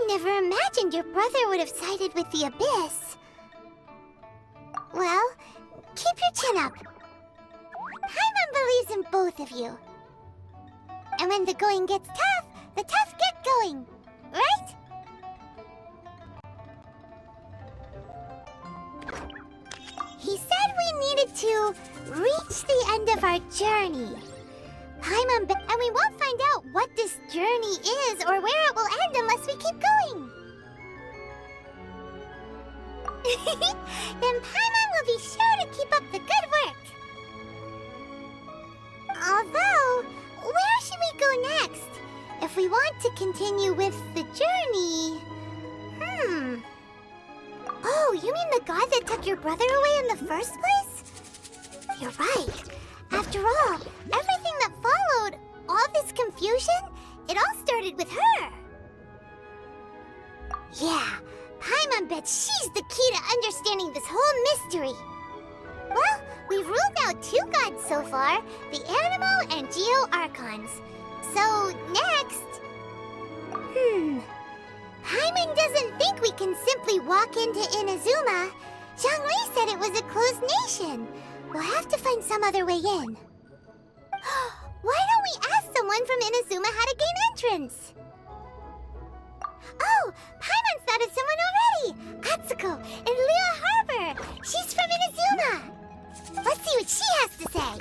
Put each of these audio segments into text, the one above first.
Never imagined your brother would have sided with the Abyss. Well, keep your chin up. Paimon believes in both of you. And when the going gets tough, the tough get going, right? He said we needed to reach the end of our journey. Paimon, and we won't find out what this journey is or where it will end unless we keep going. Then Paimon will be sure to keep up the good work. Although, where should we go next? If we want to continue with the journey... Oh, you mean the god that took your brother away in the first place? You're right. After all, everything that followed, all this confusion, it all started with her. Yeah, Paimon bets she's the key to understanding this whole mystery. Well, we've ruled out 2 gods so far, the Animo and Geo Archons. So, next... Paimon doesn't think we can simply walk into Inazuma. Zhongli said it was a closed nation. We'll have to find some other way in. Why don't we ask someone from Inazuma how to gain entrance? Oh, Paimon's thought of someone already! Atsuko in Liyue Harbor! She's from Inazuma! Let's see what she has to say!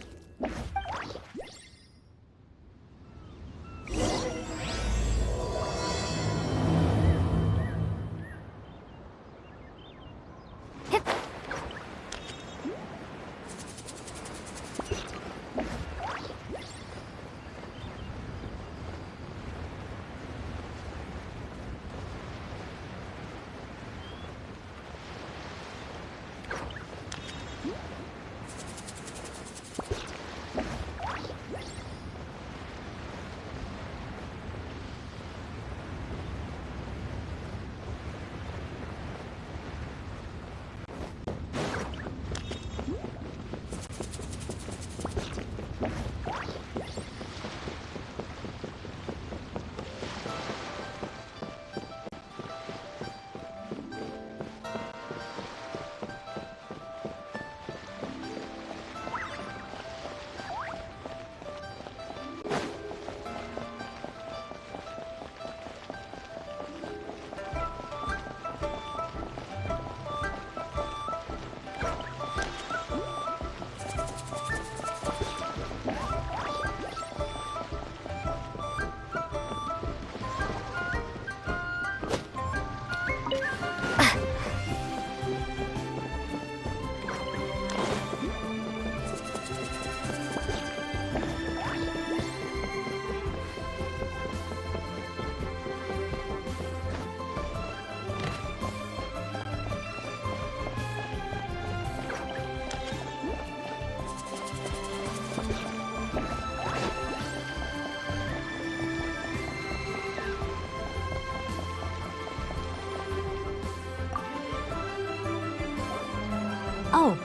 Oh.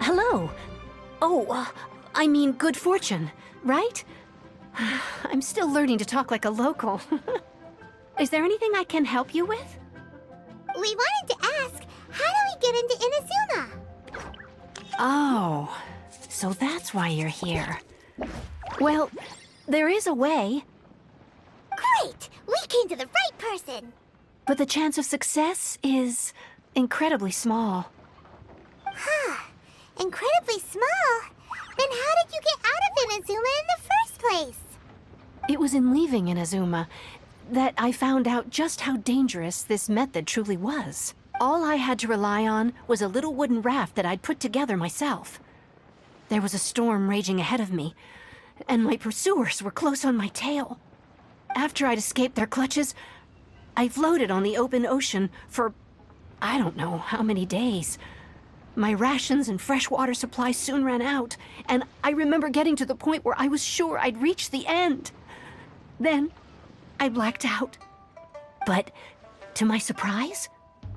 Hello. Oh, I mean good fortune, right? I'm still learning to talk like a local. Is there anything I can help you with? We wanted to ask, how do we get into Inazuma? Oh, so that's why you're here. Well, there is a way. Great! We came to the right person! But the chance of success is incredibly small. Huh. Incredibly small? Then how did you get out of Inazuma in the first place? It was in leaving Inazuma that I found out just how dangerous this method truly was. All I had to rely on was a little wooden raft that I'd put together myself. There was a storm raging ahead of me, and my pursuers were close on my tail. After I'd escaped their clutches, I floated on the open ocean for I don't know how many days. My rations and fresh water supply soon ran out, and I remember getting to the point where I was sure I'd reached the end. Then, I blacked out. But, to my surprise,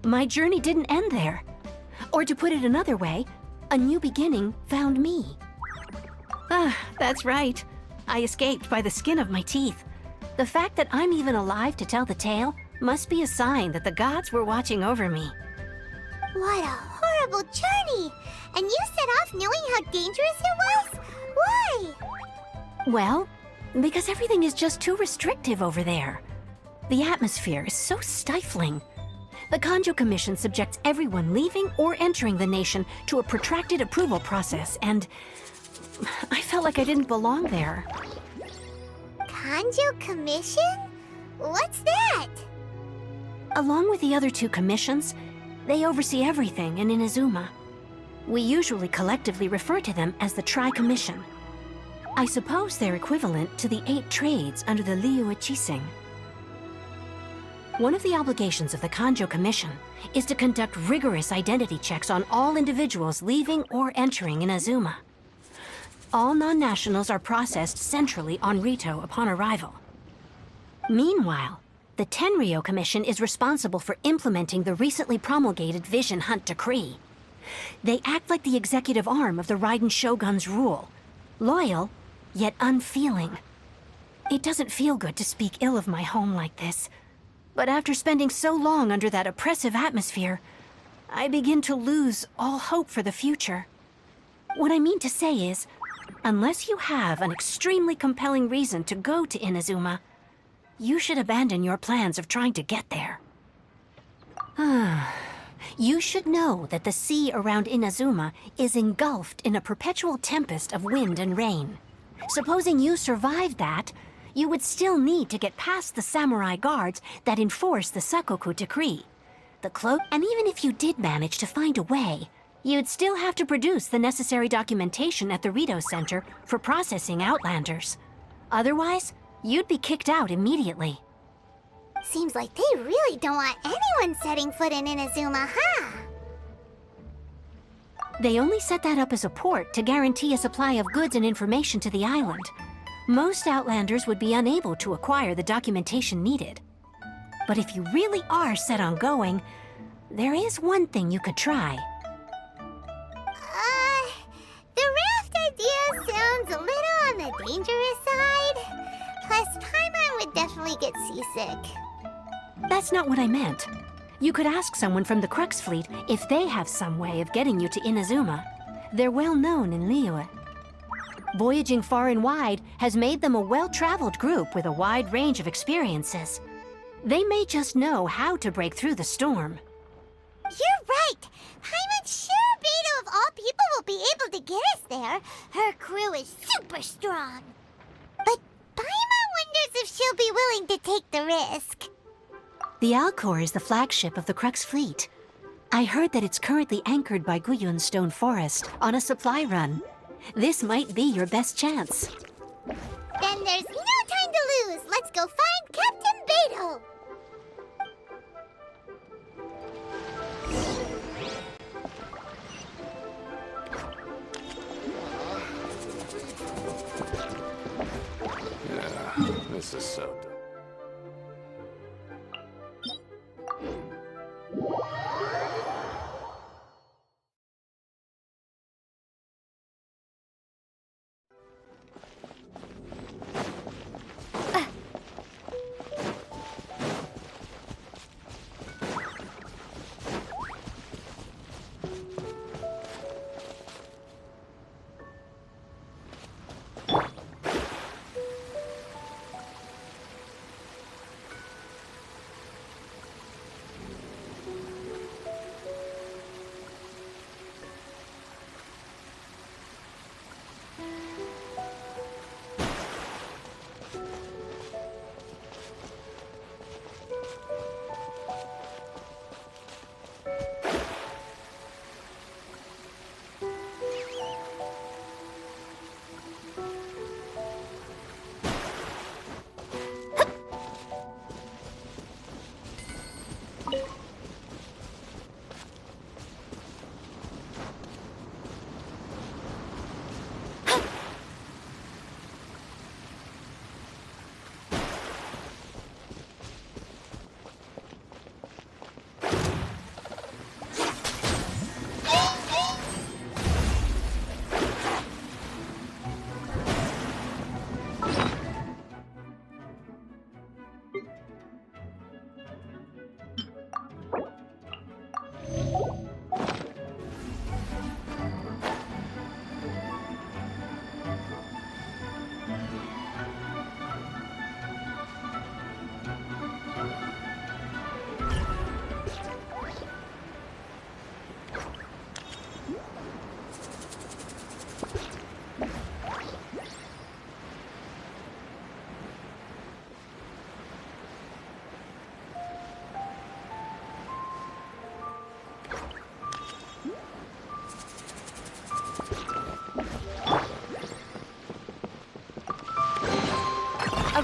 my journey didn't end there. Or to put it another way, a new beginning found me. That's right. I escaped by the skin of my teeth. The fact that I'm even alive to tell the tale must be a sign that the gods were watching over me. What a horrible journey! And you set off knowing how dangerous it was? Why? Well, because everything is just too restrictive over there. The atmosphere is so stifling. The Kanjo Commission subjects everyone leaving or entering the nation to a protracted approval process, and I felt like I didn't belong there. Kanjo Commission? What's that? Along with the other two commissions, they oversee everything in Inazuma. We usually collectively refer to them as the Tri-Commission. I suppose they're equivalent to the 8 trades under the Liyue Chising. One of the obligations of the Kanjo Commission is to conduct rigorous identity checks on all individuals leaving or entering Inazuma. All non-nationals are processed centrally on Rito upon arrival. Meanwhile, the Tenryo Commission is responsible for implementing the recently promulgated Vision Hunt Decree. They act like the executive arm of the Raiden Shogun's rule, loyal, yet unfeeling. It doesn't feel good to speak ill of my home like this, but after spending so long under that oppressive atmosphere, I begin to lose all hope for the future. What I mean to say is, unless you have an extremely compelling reason to go to Inazuma, you should abandon your plans of trying to get there. You should know that the sea around Inazuma is engulfed in a perpetual tempest of wind and rain. Supposing you survived that, you would still need to get past the samurai guards that enforce the Sakoku Decree. The cloak, and even if you did manage to find a way, you'd still have to produce the necessary documentation at the Rito Center for processing Outlanders. Otherwise, you'd be kicked out immediately. Seems like they really don't want anyone setting foot in Inazuma, huh? They only set that up as a port to guarantee a supply of goods and information to the island. Most Outlanders would be unable to acquire the documentation needed. But if you really are set on going, there is one thing you could try. The raft idea sounds a little on the dangerous side. Plus, Paimon would definitely get seasick. That's not what I meant. You could ask someone from the Crux Fleet if they have some way of getting you to Inazuma. They're well known in Liyue. Voyaging far and wide has made them a well-traveled group with a wide range of experiences. They may just know how to break through the storm. You're right! Paimon's sure Beidou of all people will be able to get us there. Her crew is super strong. But Paimon wonders if she'll be willing to take the risk. The Alcor is the flagship of the Crux Fleet. I heard that it's currently anchored by Guyun Stone Forest on a supply run. This might be your best chance. Then there's no time to lose. Let's go find Captain Beidou. Yeah, this is so dumb.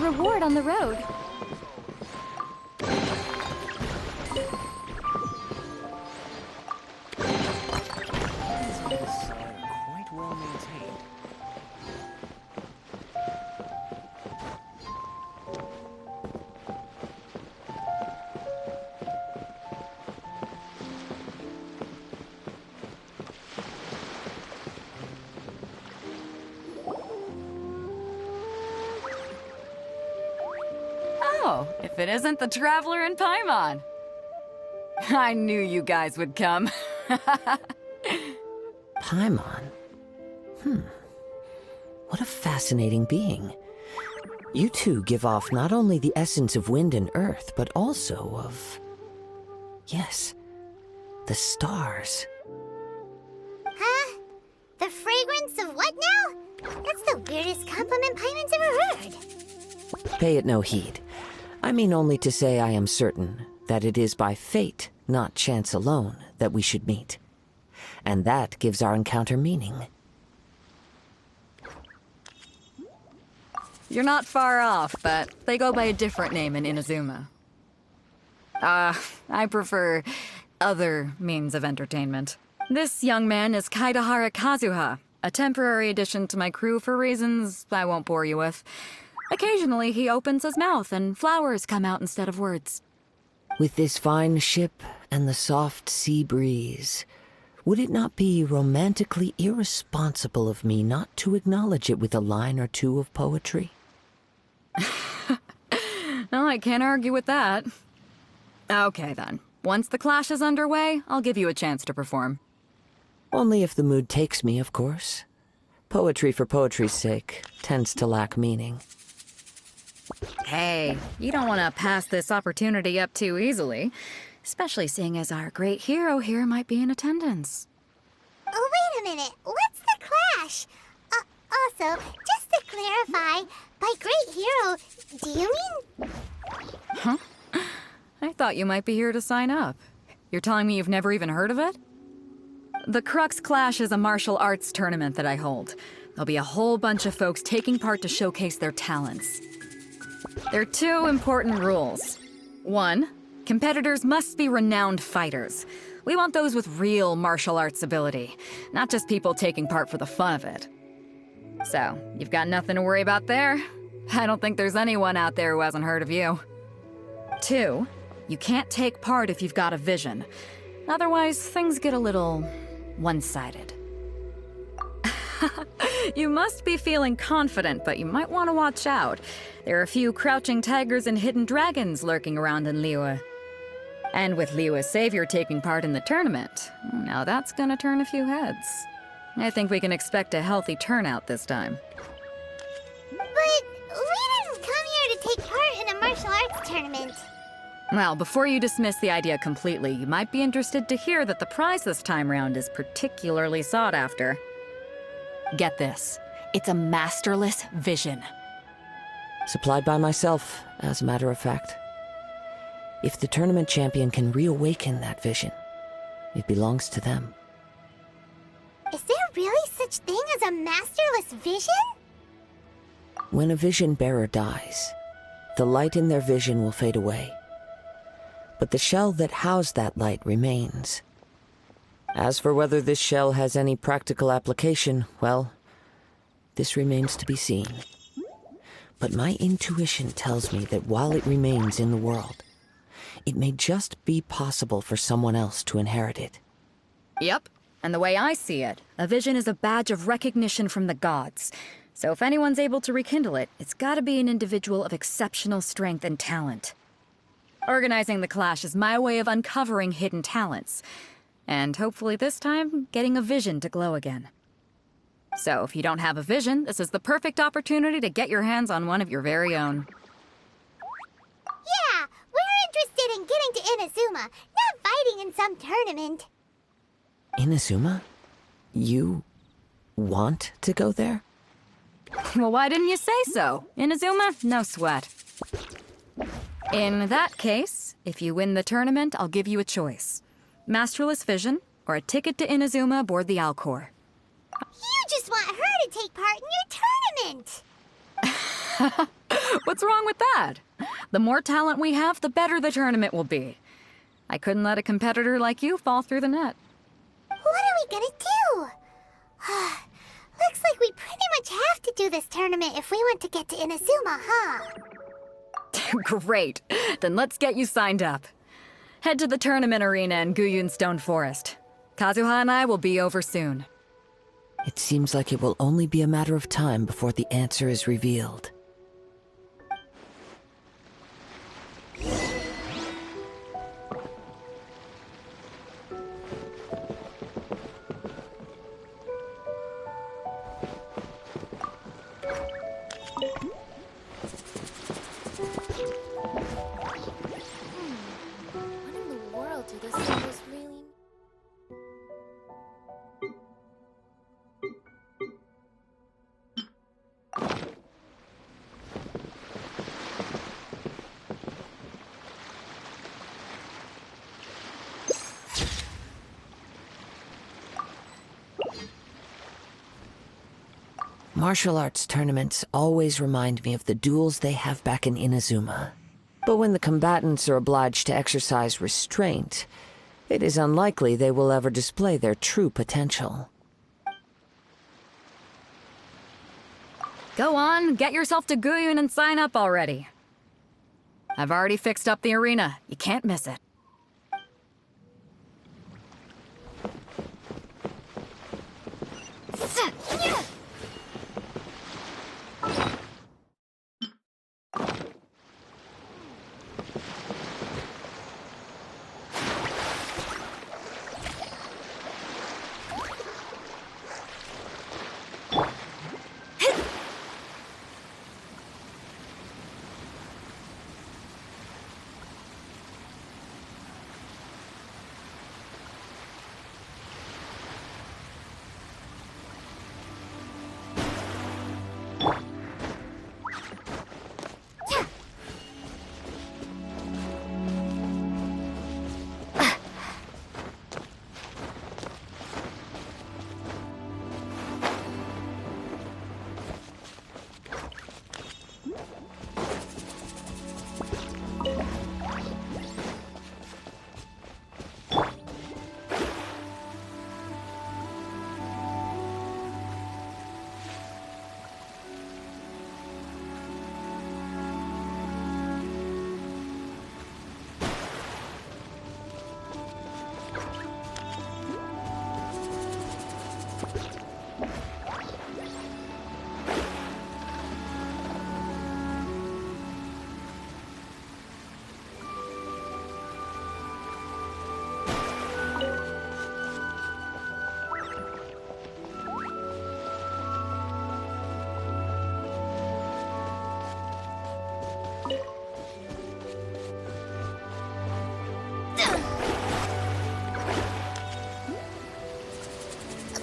reward on the road. Quite well maintained. Oh, if it isn't the Traveler and Paimon. I knew you guys would come. Paimon? What a fascinating being. You two give off not only the essence of wind and earth, but also of... yes, the stars. Huh? The fragrance of what now? That's the weirdest compliment Paimon's ever heard. Pay it no heed. I mean only to say I am certain that it is by fate, not chance alone, that we should meet. And that gives our encounter meaning. You're not far off, but they go by a different name in Inazuma. I prefer other means of entertainment. This young man is Kaidahara Kazuha, a temporary addition to my crew for reasons I won't bore you with. Occasionally, he opens his mouth and flowers come out instead of words. With this fine ship and the soft sea breeze, would it not be romantically irresponsible of me not to acknowledge it with a line or two of poetry? Well, I can't argue with that. Okay, then. Once the clash is underway, I'll give you a chance to perform. Only if the mood takes me, of course. Poetry for poetry's sake tends to lack meaning. Hey, you don't want to pass this opportunity up too easily, especially seeing as our great hero here might be in attendance. Oh, wait a minute. What's the clash? Also, just to clarify, by great hero, do you mean... Huh? I thought you might be here to sign up. You're telling me you've never even heard of it? The Crux Clash is a martial arts tournament that I hold. There'll be a whole bunch of folks taking part to showcase their talents. There are two important rules. One, competitors must be renowned fighters. We want those with real martial arts ability, not just people taking part for the fun of it. So, you've got nothing to worry about there. I don't think there's anyone out there who hasn't heard of you. Two, you can't take part if you've got a vision. Otherwise, things get a little one-sided. You must be feeling confident, but you might want to watch out. There are a few crouching tigers and hidden dragons lurking around in Liyue. And with Liyue's savior taking part in the tournament, now that's gonna turn a few heads. I think we can expect a healthy turnout this time. But we didn't come here to take part in a martial arts tournament. Well, before you dismiss the idea completely, you might be interested to hear that the prize this time round is particularly sought after. Get this. It's a masterless vision. Supplied by myself, as a matter of fact. If the tournament champion can reawaken that vision, it belongs to them. Is there really such thing as a masterless vision? When a vision bearer dies, the light in their vision will fade away. But the shell that housed that light remains. As for whether this shell has any practical application, well, this remains to be seen. But my intuition tells me that while it remains in the world, it may just be possible for someone else to inherit it. Yep. And the way I see it, a vision is a badge of recognition from the gods. So if anyone's able to rekindle it, it's gotta be an individual of exceptional strength and talent. Organizing the clash is my way of uncovering hidden talents. And hopefully this time, getting a vision to glow again. So if you don't have a vision, this is the perfect opportunity to get your hands on one of your very own. Yeah, we're interested in getting to Inazuma, not fighting in some tournament. Inazuma? You want to go there? Well, why didn't you say so? Inazuma, no sweat. In that case, if you win the tournament, I'll give you a choice. Masterless vision, or a ticket to Inazuma aboard the Alcor. You just want her to take part in your tournament! What's wrong with that? The more talent we have, the better the tournament will be. I couldn't let a competitor like you fall through the net. What are we gonna do? Looks like we pretty much have to do this tournament if we want to get to Inazuma, huh? Great. Then let's get you signed up. Head to the tournament arena in Guyun Stone Forest. Kazuha and I will be over soon. It seems like it will only be a matter of time before the answer is revealed. What in the world do those symbols really mean? Martial arts tournaments always remind me of the duels they have back in Inazuma. But when the combatants are obliged to exercise restraint, it is unlikely they will ever display their true potential. Go on, get yourself to Guyun and sign up already. I've already fixed up the arena. You can't miss it.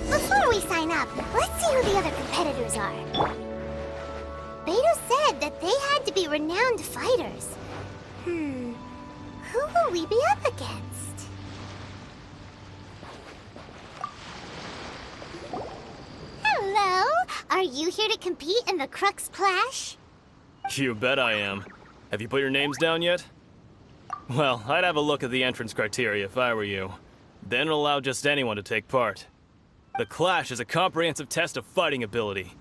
Before we sign up, let's see who the other competitors are. Beidou said that they had to be renowned fighters. Who will we be up against? Hello? Are you here to compete in the Crux Clash? You bet I am. Have you put your names down yet? Well, I'd have a look at the entrance criteria if I were you. Then it'll allow just anyone to take part. The Clash is a comprehensive test of fighting ability.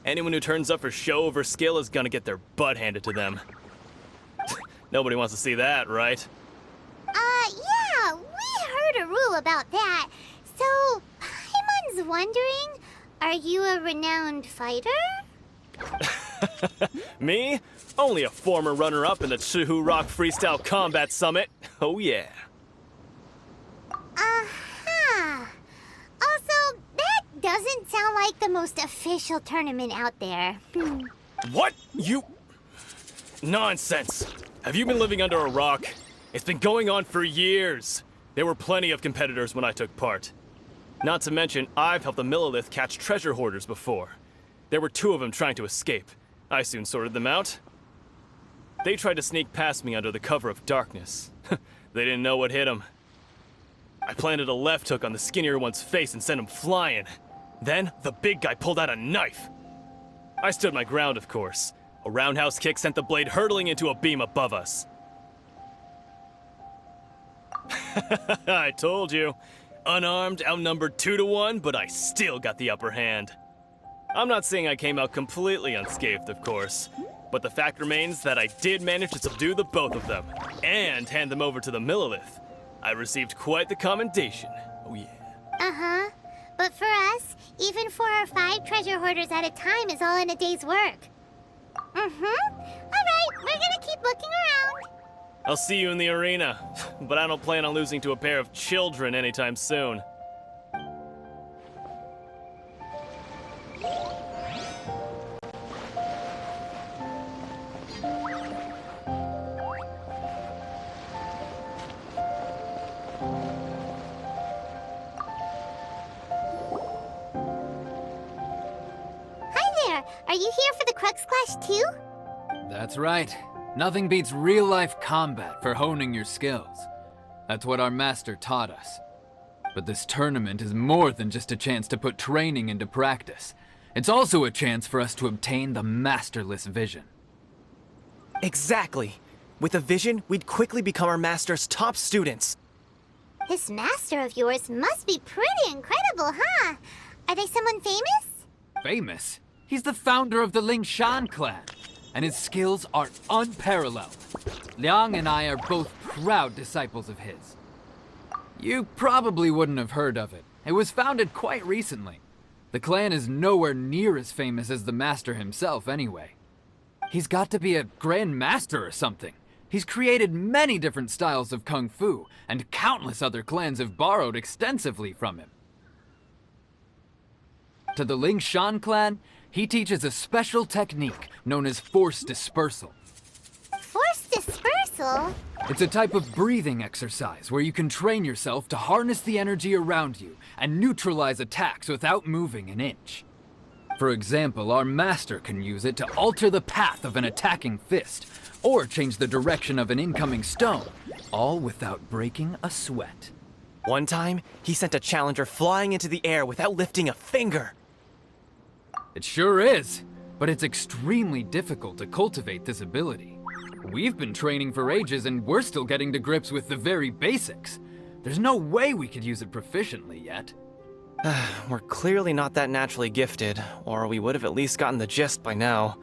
Anyone who turns up for show over skill is gonna get their butt handed to them. Nobody wants to see that, right? Yeah, we heard a rule about that. So, Paimon's wondering, are you a renowned fighter? Me? Only a former runner-up in the Chihu Rock Freestyle Combat Summit. Oh yeah. Also, that doesn't sound like the most official tournament out there. What? You... Nonsense. Have you been living under a rock? It's been going on for years. There were plenty of competitors when I took part. Not to mention, I've helped the Millilith catch treasure hoarders before. There were 2 of them trying to escape. I soon sorted them out. They tried to sneak past me under the cover of darkness. They didn't know what hit them. I planted a left hook on the skinnier one's face and sent him flying. Then, the big guy pulled out a knife. I stood my ground, of course. A roundhouse kick sent the blade hurtling into a beam above us. I told you. Unarmed, outnumbered 2-1, but I still got the upper hand. I'm not saying I came out completely unscathed, of course, but the fact remains that I did manage to subdue the both of them, and hand them over to the Millilith. I received quite the commendation. Oh yeah. Uh-huh. But for us, even 4 or 5 treasure hoarders at a time is all in a day's work. Mm-hmm. Alright, we're gonna keep looking around. I'll see you in the arena, but I don't plan on losing to a pair of children anytime soon. Are you here for the Crux Clash too? That's right. Nothing beats real-life combat for honing your skills. That's what our master taught us. But this tournament is more than just a chance to put training into practice. It's also a chance for us to obtain the masterless vision. Exactly. With a vision, we'd quickly become our master's top students. This master of yours must be pretty incredible, huh? Are they someone famous? Famous? He's the founder of the Lingshan clan, and his skills are unparalleled. Liang and I are both proud disciples of his. You probably wouldn't have heard of it. It was founded quite recently. The clan is nowhere near as famous as the master himself anyway. He's got to be a grand master or something. He's created many different styles of kung fu, and countless other clans have borrowed extensively from him. To the Lingshan clan, he teaches a special technique known as force dispersal. Force dispersal? It's a type of breathing exercise where you can train yourself to harness the energy around you and neutralize attacks without moving an inch. For example, our master can use it to alter the path of an attacking fist, or change the direction of an incoming stone, all without breaking a sweat. One time, he sent a challenger flying into the air without lifting a finger. It sure is, but it's extremely difficult to cultivate this ability. We've been training for ages and we're still getting to grips with the very basics. There's no way we could use it proficiently yet. We're clearly not that naturally gifted, or we would have at least gotten the gist by now.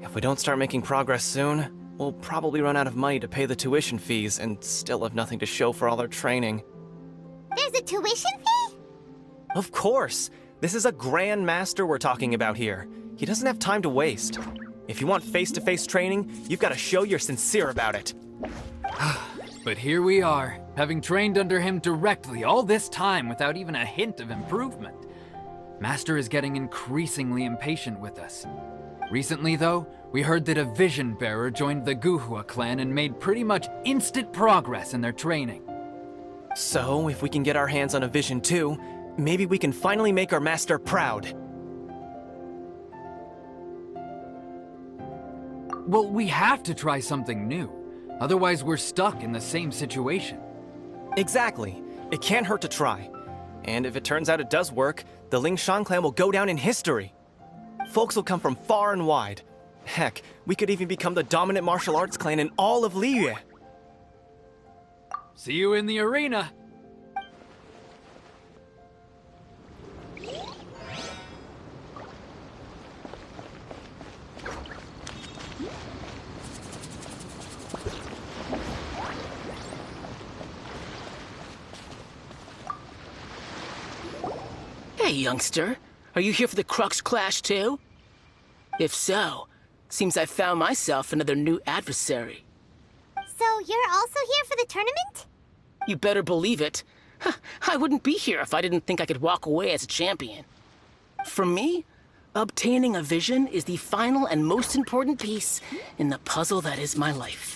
If we don't start making progress soon, we'll probably run out of money to pay the tuition fees and still have nothing to show for all our training. There's a tuition fee? Of course! This is a Grand Master we're talking about here. He doesn't have time to waste. If you want face-to-face training, you've got to show you're sincere about it. But here we are, having trained under him directly all this time without even a hint of improvement. Master is getting increasingly impatient with us. Recently, though, we heard that a vision bearer joined the Guhua clan and made pretty much instant progress in their training. So, if we can get our hands on a vision too, maybe we can finally make our master proud. Well, we have to try something new. Otherwise, we're stuck in the same situation. Exactly. It can't hurt to try. And if it turns out it does work, the Lingshan clan will go down in history. Folks will come from far and wide. Heck, we could even become the dominant martial arts clan in all of Liyue. See you in the arena! Hey, youngster. Are you here for the Crux Clash too? If so, seems I found myself another new adversary. So you're also here for the tournament? You better believe it. I wouldn't be here if I didn't think I could walk away as a champion. For me, obtaining a vision is the final and most important piece in the puzzle that is my life.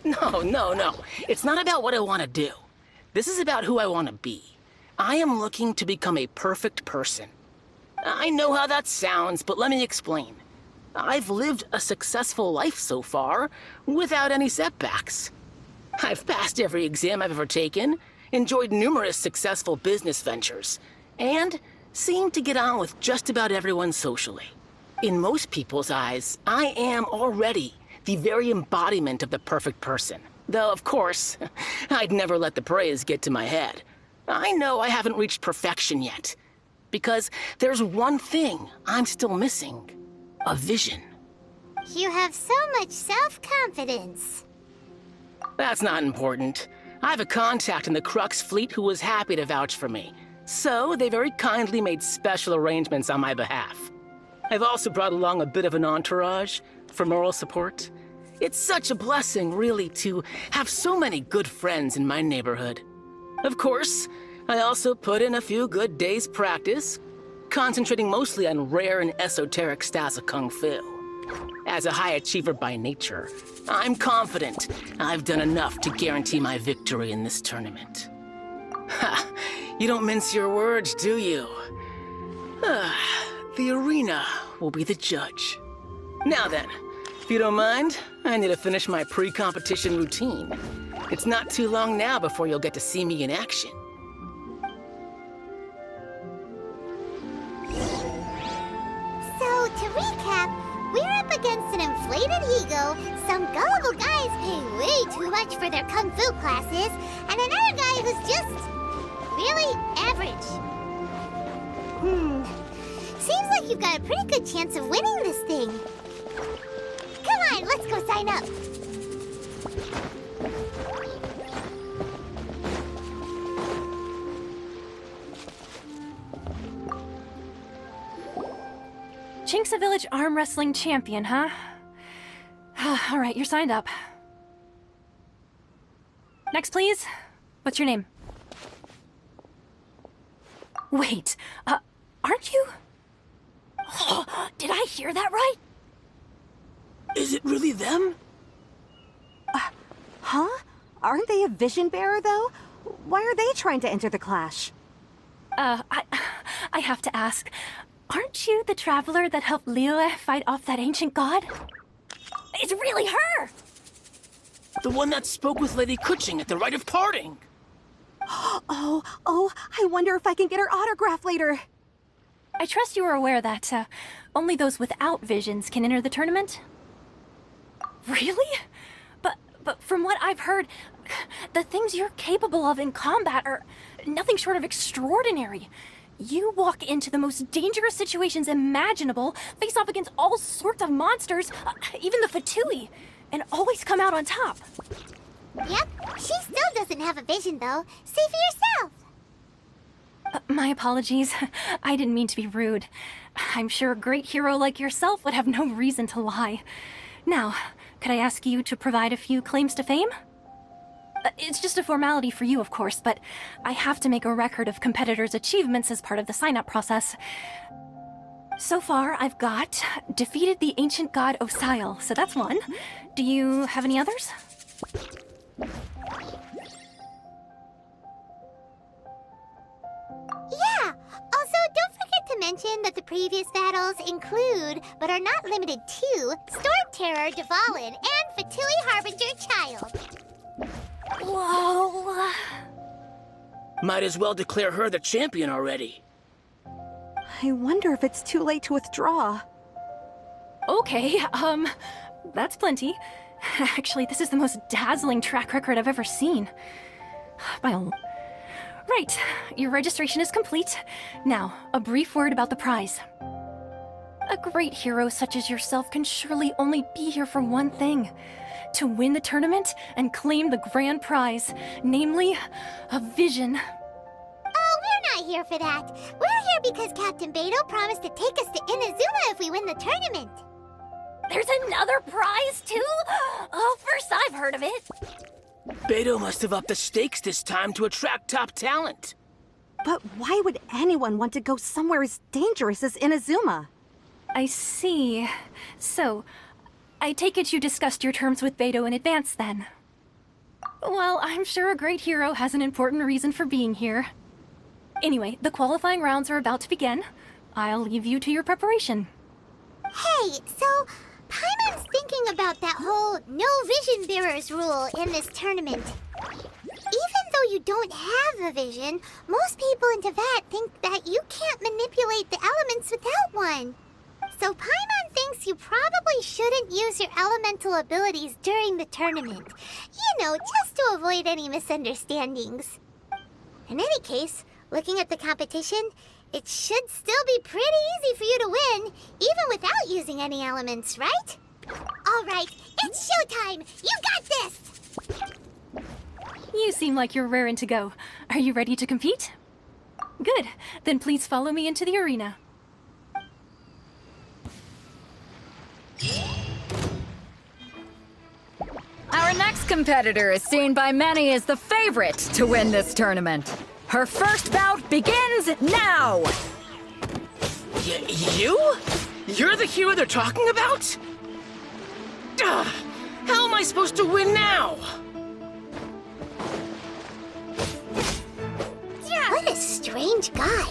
No. It's not about what I want to do. This is about who I want to be. I am looking to become a perfect person. I know how that sounds, but let me explain. I've lived a successful life so far, without any setbacks. I've passed every exam I've ever taken, enjoyed numerous successful business ventures, and seemed to get on with just about everyone socially. In most people's eyes, I am already the very embodiment of the perfect person. Though, of course, I'd never let the praise get to my head. I know I haven't reached perfection yet. Because there's one thing I'm still missing. A vision. You have so much self-confidence. That's not important. I have a contact in the Crux fleet who was happy to vouch for me. So, they very kindly made special arrangements on my behalf. I've also brought along a bit of an entourage for moral support. It's such a blessing, really, to have so many good friends in my neighborhood. Of course, I also put in a few good days' practice, concentrating mostly on rare and esoteric styles of Kung Fu. As a high achiever by nature, I'm confident I've done enough to guarantee my victory in this tournament. Ha! You don't mince your words, do you? The arena will be the judge. Now then, if you don't mind, I need to finish my pre-competition routine. It's not too long now before you'll get to see me in action. So, to recap, we're up against an inflated ego, some gullible guys paying way too much for their kung fu classes, and another guy who's just really average. Seems like you've got a pretty good chance of winning this thing. Come on, let's go sign up. Chinksa Village arm wrestling champion, huh? All right, you're signed up. Next, please. What's your name? Wait, aren't you? Did I hear that right? Is it really them? Huh? Aren't they a vision bearer, though? Why are they trying to enter the clash? I have to ask, aren't you the traveler that helped Liyue fight off that ancient god? It's really her! The one that spoke with Lady Kuching at the rite of parting! Oh, I wonder if I can get her autograph later. I trust you are aware that only those without visions can enter the tournament? Really? But from what I've heard, the things you're capable of in combat are nothing short of extraordinary. You walk into the most dangerous situations imaginable, face off against all sorts of monsters, even the Fatui, and always come out on top. Yep, she still doesn't have a vision, though. See for yourself. My apologies. I didn't mean to be rude. I'm sure a great hero like yourself would have no reason to lie. Now, could I ask you to provide a few claims to fame? It's just a formality for you, of course, but I have to make a record of competitors' achievements as part of the sign-up process. So far, I've got defeated the ancient god Osail, so that's one. Do you have any others? Yeah! Also, don't forget to mention that the previous battles include, but are not limited to, Storm Terror, Dvalin, and Fatui Harbinger Child. Whoa! Might as well declare her the champion already. I wonder if it's too late to withdraw. Okay, that's plenty. Actually, this is the most dazzling track record I've ever seen. Right, your registration is complete. Now, a brief word about the prize. A great hero such as yourself can surely only be here for one thing. To win the tournament and claim the grand prize, namely, a vision. Oh, we're not here for that. We're here because Captain Beidou promised to take us to Inazuma if we win the tournament. There's another prize, too? Oh, first I've heard of it. Beidou must have upped the stakes this time to attract top talent. But why would anyone want to go somewhere as dangerous as Inazuma? I see. So, I take it you discussed your terms with Beidou in advance, then? Well, I'm sure a great hero has an important reason for being here. Anyway, the qualifying rounds are about to begin. I'll leave you to your preparation. Hey, so Paimon's thinking about that whole no vision bearers rule in this tournament. Even though you don't have a vision, most people in Teyvat think that you can't manipulate the elements without one. So Paimon thinks you probably shouldn't use your elemental abilities during the tournament. You know, just to avoid any misunderstandings. In any case, looking at the competition, it should still be pretty easy for you to win, even without using any elements, right? All right, it's showtime! You got this! You seem like you're raring to go. Are you ready to compete? Good. Then please follow me into the arena. Our next competitor is seen by many as the favorite to win this tournament. Her first bout begins now! You? You're the hero they're talking about? Ugh, how am I supposed to win now? What a strange guy.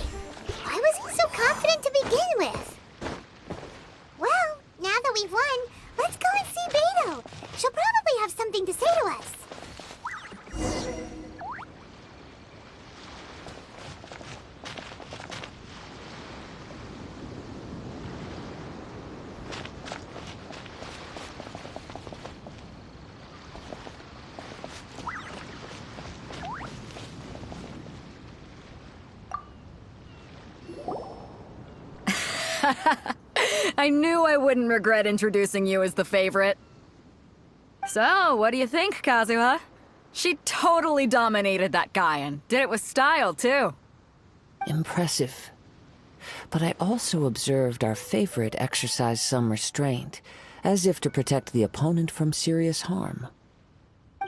Why was he so confident to begin with? Well, now that we've won, let's go and see Beidou. She'll probably have something to say to us. I knew I wouldn't regret introducing you as the favorite. So, what do you think, Kazuha? She totally dominated that guy and did it with style, too. Impressive. But I also observed our favorite exercise some restraint, as if to protect the opponent from serious harm.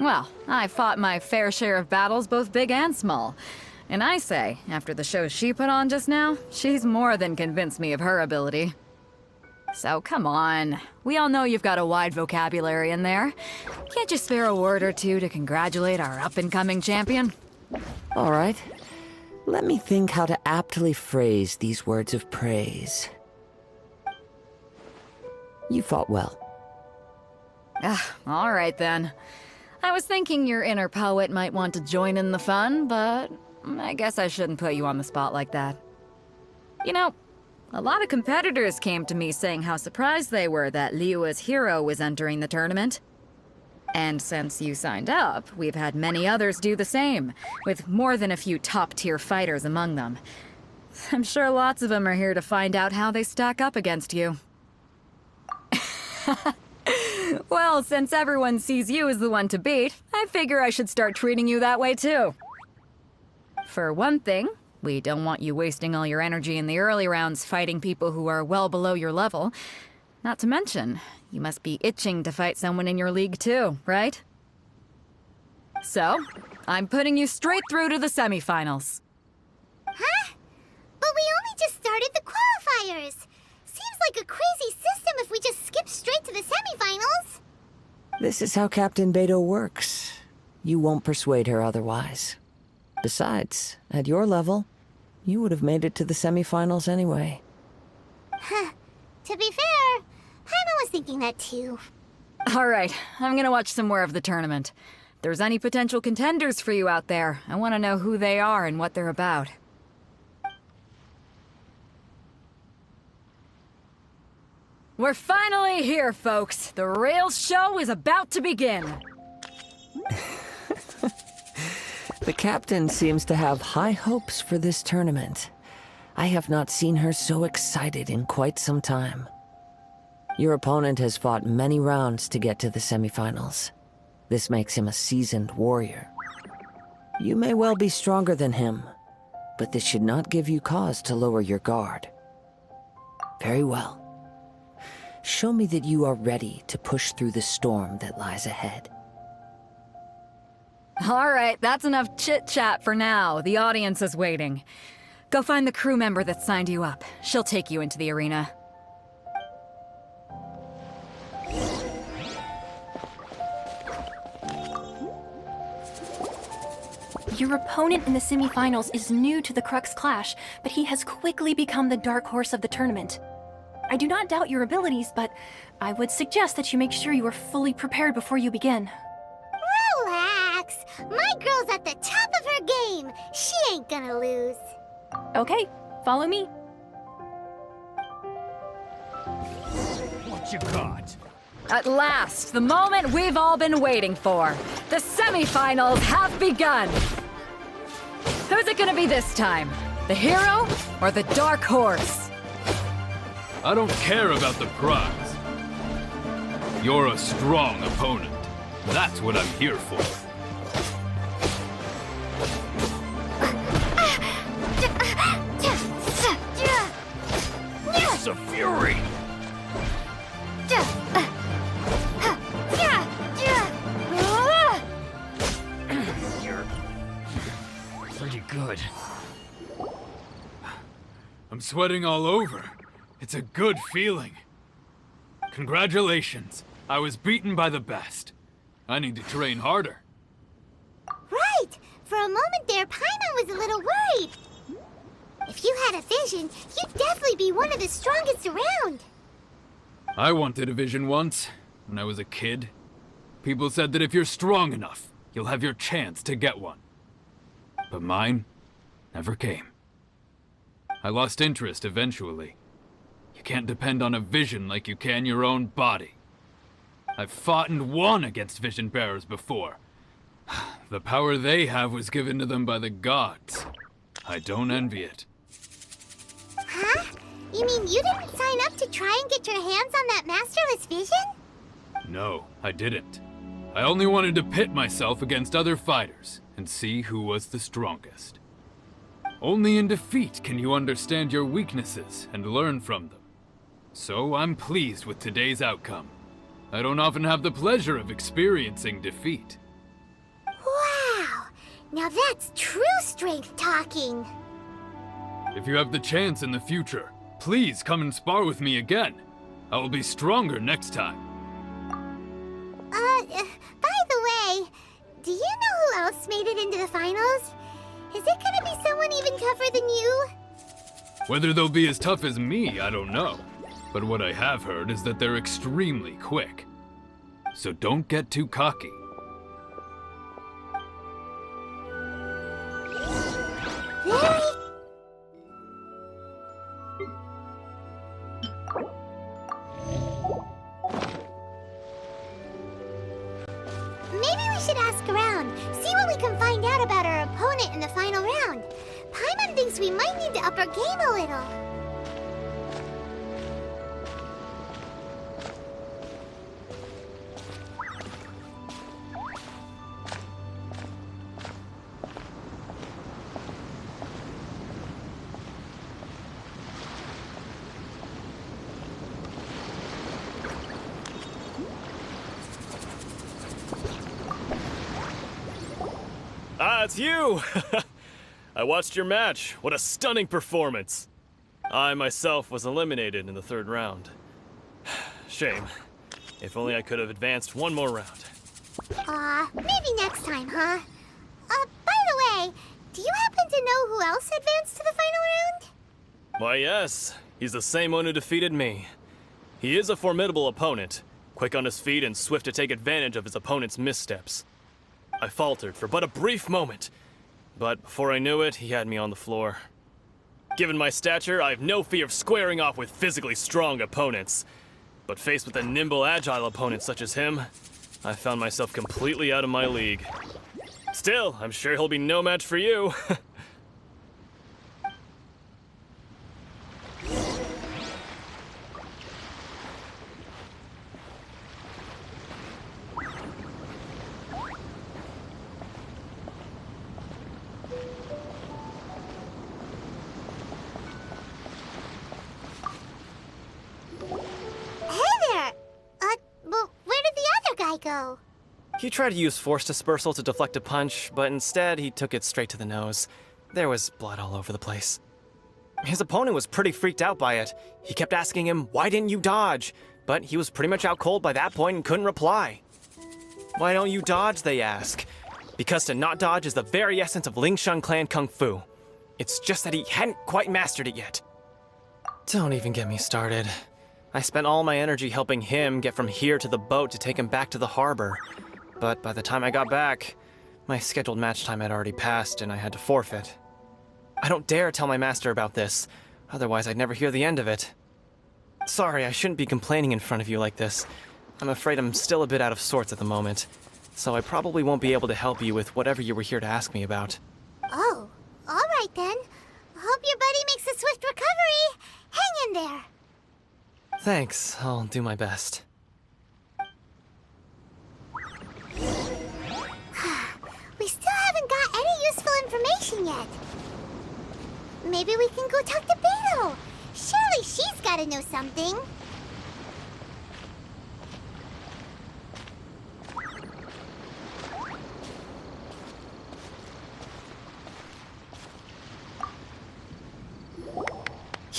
Well, I fought my fair share of battles, both big and small. And I say, after the show she put on just now, she's more than convinced me of her ability. So come on, we all know you've got a wide vocabulary in there. Can't you spare a word or two to congratulate our up-and-coming champion? All right. Let me think how to aptly phrase these words of praise. You fought well. All right then. I was thinking your inner poet might want to join in the fun, but I guess I shouldn't put you on the spot like that. You know, a lot of competitors came to me saying how surprised they were that Liyue's hero was entering the tournament. And since you signed up, we've had many others do the same, with more than a few top-tier fighters among them. I'm sure lots of them are here to find out how they stack up against you. Well, since everyone sees you as the one to beat, I figure I should start treating you that way too. For one thing, we don't want you wasting all your energy in the early rounds fighting people who are well below your level. Not to mention, you must be itching to fight someone in your league too, right? So, I'm putting you straight through to the semifinals. Huh? But we only just started the qualifiers. Seems like a crazy system if we just skip straight to the semifinals. This is how Captain Beidou works. You won't persuade her otherwise. Besides, at your level, you would have made it to the semifinals anyway. Huh. To be fair, Paimon was thinking that too. All right, I'm gonna watch some more of the tournament. If there's any potential contenders for you out there, I want to know who they are and what they're about. We're finally here, folks. The real show is about to begin. The captain seems to have high hopes for this tournament. I have not seen her so excited in quite some time. Your opponent has fought many rounds to get to the semifinals. This makes him a seasoned warrior. You may well be stronger than him, but this should not give you cause to lower your guard. Very well. Show me that you are ready to push through the storm that lies ahead. All right, that's enough chit-chat for now. The audience is waiting. Go find the crew member that signed you up. She'll take you into the arena. Your opponent in the semifinals is new to the Crux Clash, but he has quickly become the dark horse of the tournament. I do not doubt your abilities, but I would suggest that you make sure you are fully prepared before you begin. Relax. My girl's at the top of her game. She ain't gonna lose. Okay, follow me. you caught. At last, the moment we've all been waiting for. The semifinals have begun. Who's it gonna be this time? The hero or the dark horse? I don't care about the prize. You're a strong opponent. That's what I'm here for. It's a fury. You're pretty good. I'm sweating all over. It's a good feeling. Congratulations. I was beaten by the best. I need to train harder. Right! For a moment there, Paimon was a little worried. If you had a vision, you'd definitely be one of the strongest around. I wanted a vision once, when I was a kid. People said that if you're strong enough, you'll have your chance to get one. But mine never came. I lost interest eventually. You can't depend on a vision like you can your own body. I've fought and won against vision bearers before. The power they have was given to them by the gods. I don't envy it. Huh? You mean you didn't sign up to try and get your hands on that masterless vision? No, I didn't. I only wanted to pit myself against other fighters and see who was the strongest. Only in defeat can you understand your weaknesses and learn from them. So I'm pleased with today's outcome. I don't often have the pleasure of experiencing defeat. Wow! Now that's true strength talking. If you have the chance in the future, please come and spar with me again. I will be stronger next time. By the way, do you know who else made it into the finals? Is it gonna be someone even tougher than you? Whether they'll be as tough as me, I don't know. But what I have heard is that they're extremely quick. So don't get too cocky. Very... Maybe we should ask around, see what we can find out about our opponent in the final round. Paimon thinks we might need to up our game a little. Ah, it's you! I watched your match. What a stunning performance. I myself was eliminated in the third round. Shame. If only I could have advanced one more round. Maybe next time, huh? By the way, do you happen to know who else advanced to the final round? Why, yes. He's the same one who defeated me. He is a formidable opponent, quick on his feet and swift to take advantage of his opponent's missteps. I faltered for but a brief moment, but before I knew it, he had me on the floor. Given my stature, I have no fear of squaring off with physically strong opponents. But faced with a nimble, agile opponent such as him, I found myself completely out of my league. Still, I'm sure he'll be no match for you. Go. He tried to use force dispersal to deflect a punch, but instead he took it straight to the nose. There was blood all over the place. His opponent was pretty freaked out by it. He kept asking him, "Why didn't you dodge?" But he was pretty much out cold by that point and couldn't reply. "Why don't you dodge?" they ask. Because to not dodge is the very essence of Lingshan clan kung fu. It's just that he hadn't quite mastered it yet. Don't even get me started. I spent all my energy helping him get from here to the boat to take him back to the harbor. But by the time I got back, my scheduled match time had already passed and I had to forfeit. I don't dare tell my master about this, otherwise I'd never hear the end of it. Sorry, I shouldn't be complaining in front of you like this. I'm afraid I'm still a bit out of sorts at the moment, so I probably won't be able to help you with whatever you were here to ask me about. Oh, alright then. Hope your buddy makes a swift recovery. Hang in there. Thanks, I'll do my best. We still haven't got any useful information yet. Maybe we can go talk to Beidou. Surely she's gotta know something.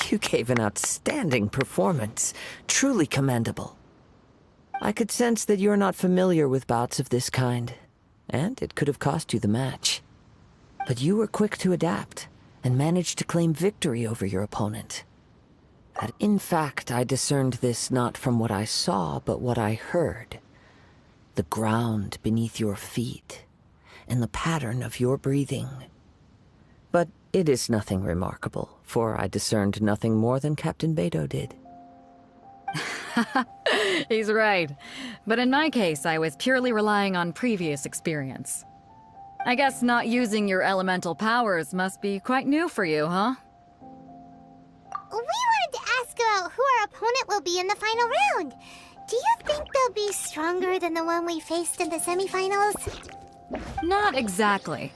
You gave an outstanding performance. Truly commendable. I could sense that you're not familiar with bouts of this kind, and it could have cost you the match. But you were quick to adapt, and managed to claim victory over your opponent. That in fact I discerned this not from what I saw, but what I heard. The ground beneath your feet, and the pattern of your breathing. But it is nothing remarkable, for I discerned nothing more than Captain Beidou did. He's right. But in my case, I was purely relying on previous experience. I guess not using your elemental powers must be quite new for you, huh? We wanted to ask about who our opponent will be in the final round. Do you think they'll be stronger than the one we faced in the semifinals? Not exactly.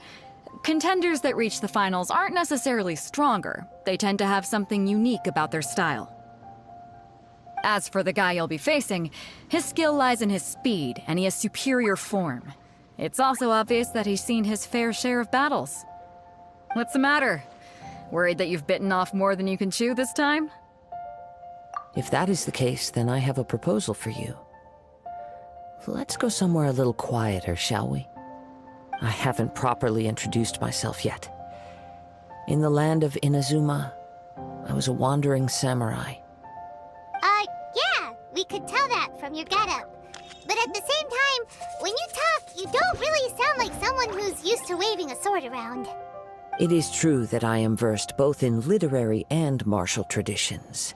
Contenders that reach the finals aren't necessarily stronger. They tend to have something unique about their style. As for the guy you'll be facing, his skill lies in his speed, and he has superior form. It's also obvious that he's seen his fair share of battles. What's the matter? Worried that you've bitten off more than you can chew this time? If that is the case, then I have a proposal for you. Let's go somewhere a little quieter, shall we? I haven't properly introduced myself yet. In the land of Inazuma, I was a wandering samurai. Yeah, we could tell that from your getup. But at the same time, when you talk, you don't really sound like someone who's used to waving a sword around. It is true that I am versed both in literary and martial traditions.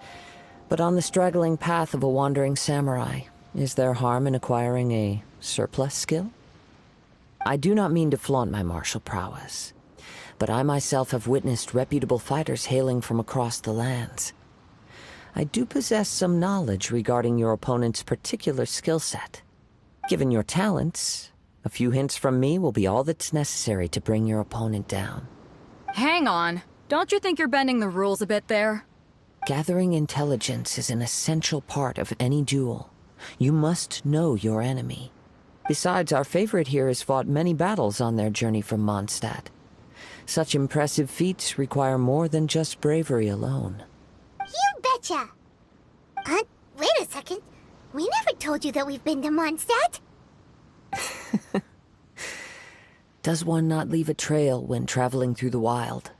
But on the straggling path of a wandering samurai, is there harm in acquiring a surplus skill? I do not mean to flaunt my martial prowess, but I myself have witnessed reputable fighters hailing from across the lands. I do possess some knowledge regarding your opponent's particular skill set. Given your talents, a few hints from me will be all that's necessary to bring your opponent down. Hang on. Don't you think you're bending the rules a bit there? Gathering intelligence is an essential part of any duel. You must know your enemy. Besides, our favorite here has fought many battles on their journey from Mondstadt. Such impressive feats require more than just bravery alone. You betcha! Wait a second. We never told you that we've been to Mondstadt. Does one not leave a trail when traveling through the wild?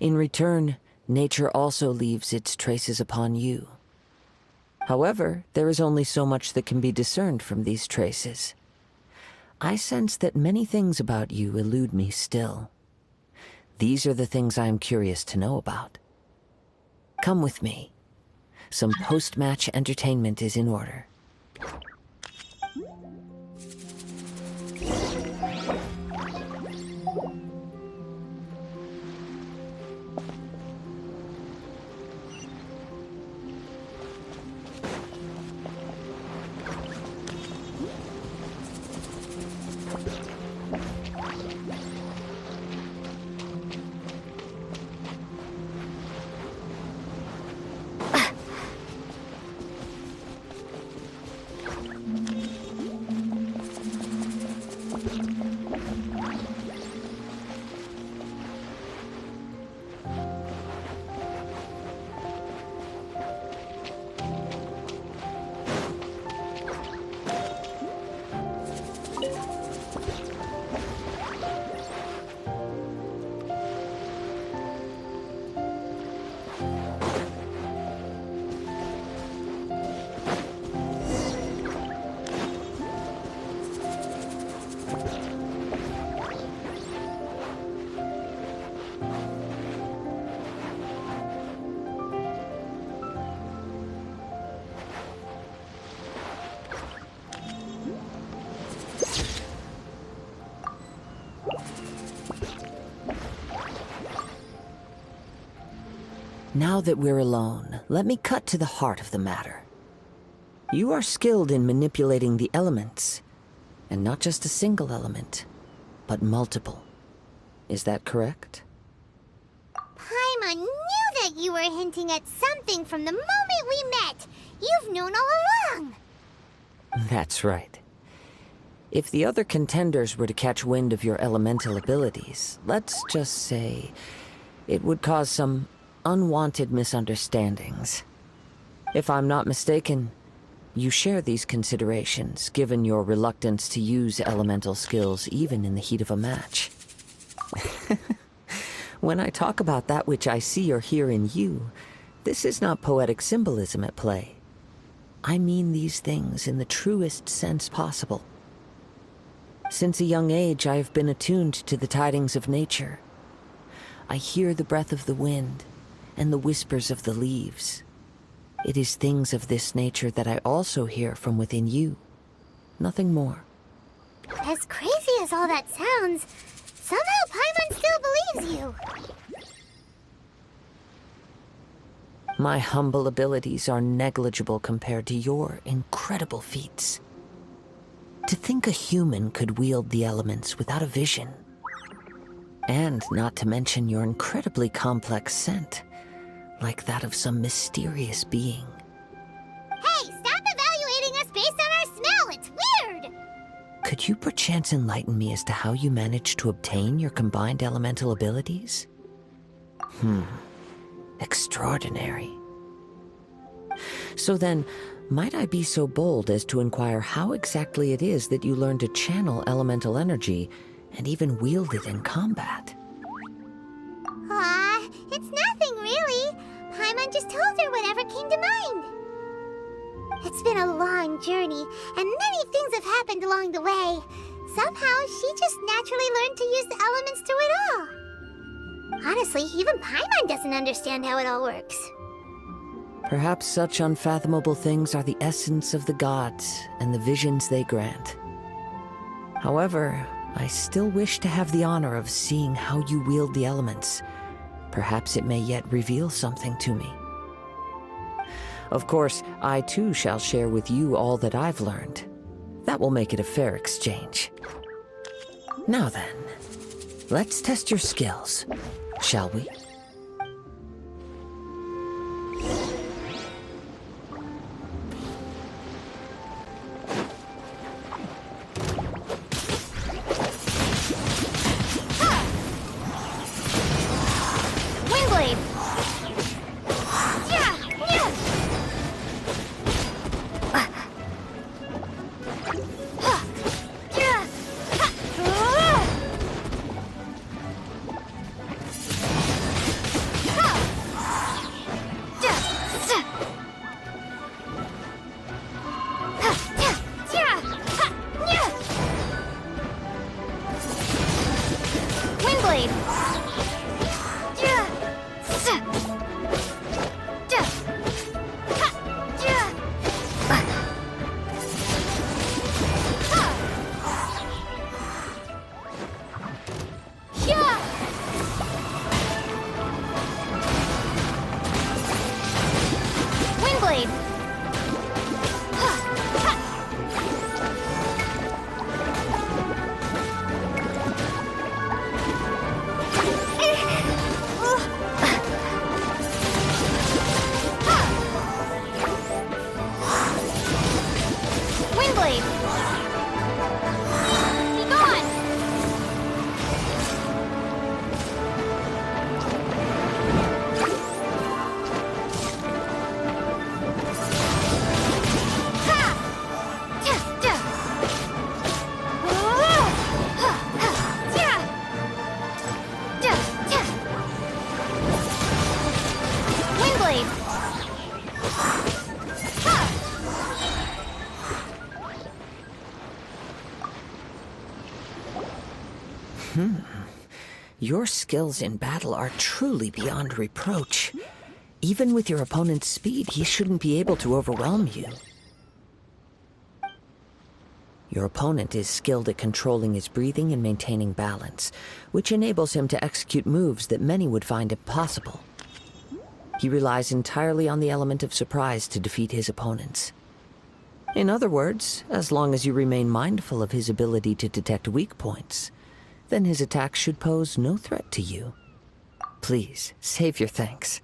In return, nature also leaves its traces upon you. However, there is only so much that can be discerned from these traces. I sense that many things about you elude me still. These are the things I am curious to know about. Come with me. Some post-match entertainment is in order. Now that we're alone, let me cut to the heart of the matter. You are skilled in manipulating the elements, and not just a single element, but multiple. Is that correct? Paimon knew that you were hinting at something from the moment we met. You've known all along. That's right. If the other contenders were to catch wind of your elemental abilities, let's just say it would cause some unwanted misunderstandings. If I'm not mistaken, you share these considerations, given your reluctance to use elemental skills even in the heat of a match. When I talk about that which I see or hear in you, this is not poetic symbolism at play. I mean these things in the truest sense possible. Since a young age, I have been attuned to the tidings of nature. I hear the breath of the wind and the whispers of the leaves. It is things of this nature that I also hear from within you. Nothing more. As crazy as all that sounds, somehow Paimon still believes you. My humble abilities are negligible compared to your incredible feats. To think a human could wield the elements without a vision. And not to mention your incredibly complex scent, like that of some mysterious being. Hey, stop evaluating us based on our smell! It's weird! Could you perchance enlighten me as to how you managed to obtain your combined elemental abilities? Extraordinary. So then, might I be so bold as to inquire how exactly it is that you learned to channel elemental energy and even wield it in combat? Aw, it's nothing really. Paimon just told her whatever came to mind. It's been a long journey, and many things have happened along the way. Somehow, she just naturally learned to use the elements through it all. Honestly, even Paimon doesn't understand how it all works. Perhaps such unfathomable things are the essence of the gods and the visions they grant. However, I still wish to have the honor of seeing how you wield the elements. Perhaps it may yet reveal something to me. Of course, I too shall share with you all that I've learned. That will make it a fair exchange. Now then, let's test your skills, shall we? Your skills in battle are truly beyond reproach. Even with your opponent's speed, he shouldn't be able to overwhelm you. Your opponent is skilled at controlling his breathing and maintaining balance, which enables him to execute moves that many would find impossible. He relies entirely on the element of surprise to defeat his opponents. In other words, as long as you remain mindful of his ability to detect weak points, then his attacks should pose no threat to you. Please, save your thanks.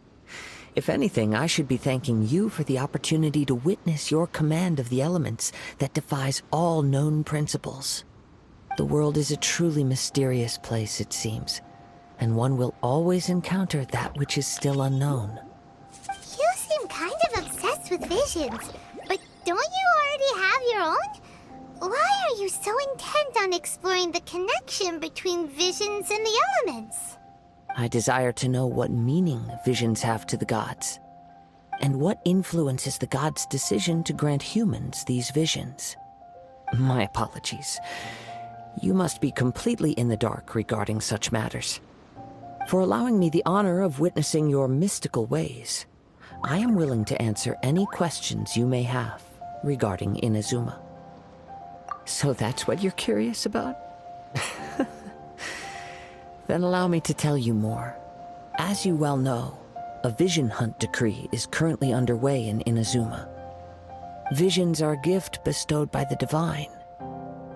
If anything, I should be thanking you for the opportunity to witness your command of the elements that defies all known principles. The world is a truly mysterious place, it seems, and one will always encounter that which is still unknown. You seem kind of obsessed with visions, but don't you already have your own? Why are you so intent on exploring the connection between visions and the elements? I desire to know what meaning visions have to the gods, and what influences the gods' decision to grant humans these visions. My apologies. You must be completely in the dark regarding such matters. For allowing me the honor of witnessing your mystical ways, I am willing to answer any questions you may have regarding Inazuma. So that's what you're curious about? Then allow me to tell you more. As you well know, a vision hunt decree is currently underway in Inazuma. Visions are a gift bestowed by the divine.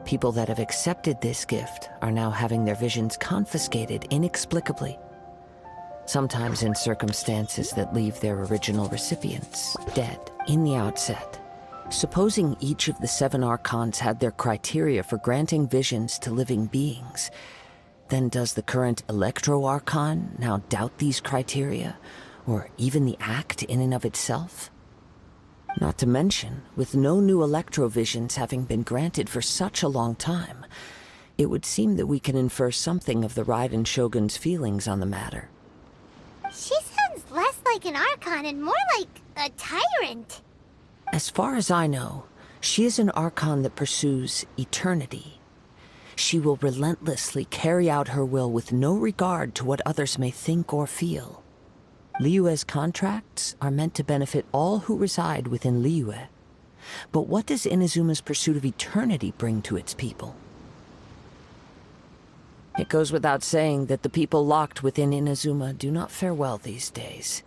People that have accepted this gift are now having their visions confiscated inexplicably, sometimes in circumstances that leave their original recipients dead in the outset. Supposing each of the 7 archons had their criteria for granting visions to living beings, then does the current Electro-Archon now doubt these criteria, or even the act in and of itself? Not to mention, with no new Electro-Visions having been granted for such a long time, it would seem that we can infer something of the Raiden Shogun's feelings on the matter. She sounds less like an Archon and more like a tyrant. As far as I know, she is an Archon that pursues eternity. She will relentlessly carry out her will with no regard to what others may think or feel. Liyue's contracts are meant to benefit all who reside within Liyue. But what does Inazuma's pursuit of eternity bring to its people? It goes without saying that the people locked within Inazuma do not fare well these days.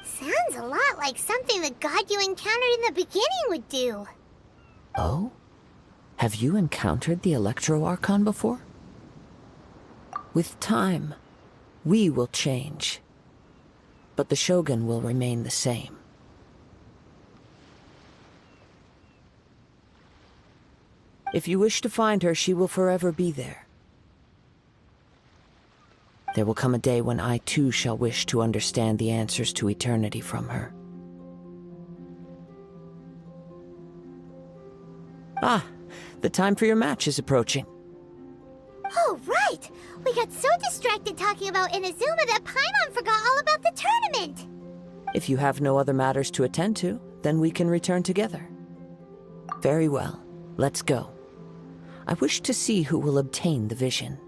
Sounds a lot like something the god you encountered in the beginning would do. Oh? Have you encountered the Electro-Archon before? With time, we will change. But the Shogun will remain the same. If you wish to find her, she will forever be there. There will come a day when I too shall wish to understand the answers to eternity from her. Ah, the time for your match is approaching. Oh, right! We got so distracted talking about Inazuma that Paimon forgot all about the tournament! If you have no other matters to attend to, then we can return together. Very well, let's go. I wish to see who will obtain the vision.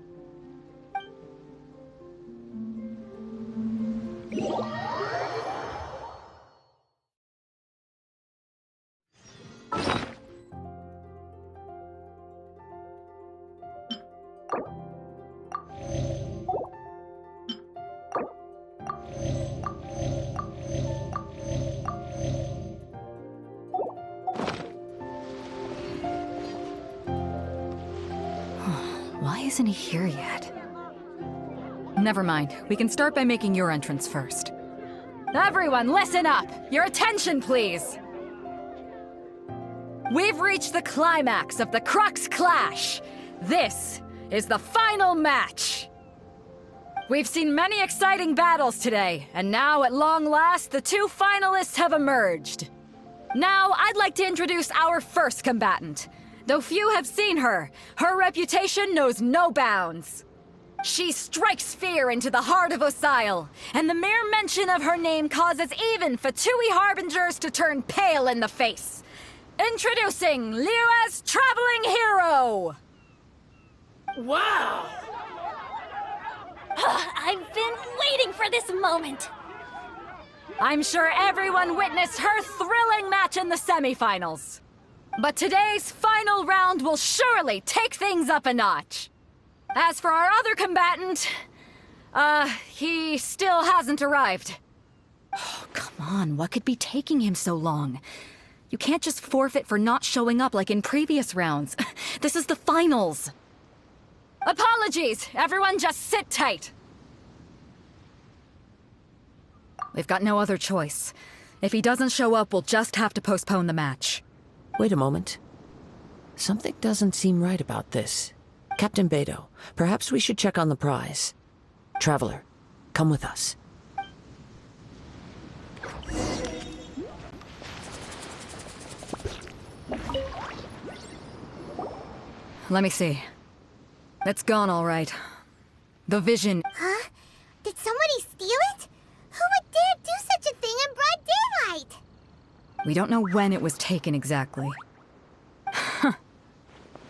Why isn't he here yet? Never mind. We can start by making your entrance first. Everyone, listen up! Your attention, please! We've reached the climax of the Crux Clash! This is the final match! We've seen many exciting battles today, and now, at long last, the 2 finalists have emerged. Now, I'd like to introduce our first combatant. Though few have seen her, her reputation knows no bounds. She strikes fear into the heart of Osile, and the mere mention of her name causes even Fatui Harbingers to turn pale in the face. Introducing Liyue's traveling hero! Wow! I've been waiting for this moment! I'm sure everyone witnessed her thrilling match in the semifinals. But today's final round will surely take things up a notch. As for our other combatant, he still hasn't arrived. Oh, come on, what could be taking him so long? You can't just forfeit for not showing up like in previous rounds. This is the finals. Apologies! Everyone just sit tight! We've got no other choice. If he doesn't show up, we'll just have to postpone the match. Wait a moment. Something doesn't seem right about this. Captain Beidou, perhaps we should check on the prize. Traveler, come with us. Let me see. It's gone all right. The vision... Huh? Did somebody steal it? Who would dare do such a thing in broad daylight? We don't know when it was taken exactly.